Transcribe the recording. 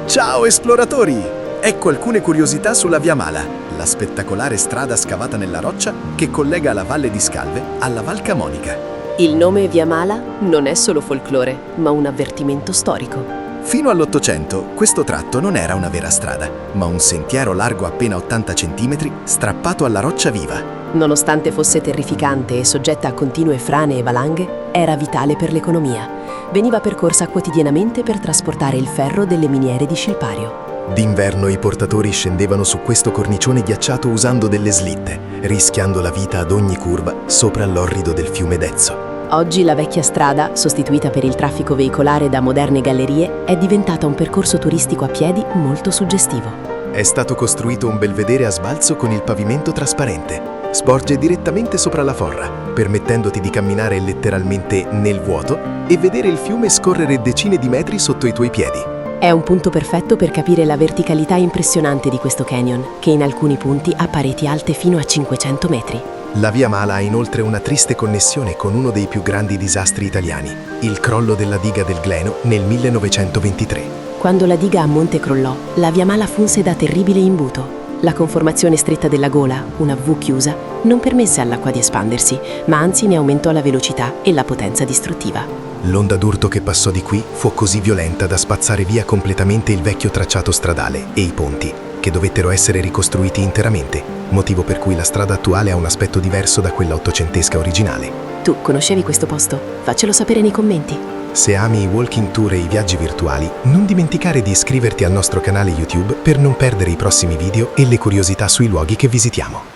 Ciao esploratori! Ecco alcune curiosità sulla Via Mala, la spettacolare strada scavata nella roccia che collega la Valle di Scalve alla Val Camonica. Il nome Via Mala non è solo folklore, ma un avvertimento storico. Fino all'800 questo tratto non era una vera strada, ma un sentiero largo appena 80 cm strappato alla roccia viva. Nonostante fosse terrificante e soggetta a continue frane e valanghe, era vitale per l'economia. Veniva percorsa quotidianamente per trasportare il ferro delle miniere di Scilpario. D'inverno i portatori scendevano su questo cornicione ghiacciato usando delle slitte, rischiando la vita ad ogni curva sopra l'orrido del fiume Dezzo. Oggi la vecchia strada, sostituita per il traffico veicolare da moderne gallerie, è diventata un percorso turistico a piedi molto suggestivo. È stato costruito un belvedere a sbalzo con il pavimento trasparente. Sporge direttamente sopra la forra, permettendoti di camminare letteralmente nel vuoto e vedere il fiume scorrere decine di metri sotto i tuoi piedi. È un punto perfetto per capire la verticalità impressionante di questo canyon, che in alcuni punti ha pareti alte fino a 500 metri. La Via Mala ha inoltre una triste connessione con uno dei più grandi disastri italiani, il crollo della diga del Gleno nel 1923. Quando la diga a monte crollò, la Via Mala funse da terribile imbuto. La conformazione stretta della gola, una V chiusa, non permesse all'acqua di espandersi, ma anzi ne aumentò la velocità e la potenza distruttiva. L'onda d'urto che passò di qui fu così violenta da spazzare via completamente il vecchio tracciato stradale e i ponti, che dovettero essere ricostruiti interamente, motivo per cui la strada attuale ha un aspetto diverso da quella ottocentesca originale. Tu conoscevi questo posto? Faccelo sapere nei commenti. Se ami i walking tour e i viaggi virtuali, non dimenticare di iscriverti al nostro canale YouTube per non perdere i prossimi video e le curiosità sui luoghi che visitiamo.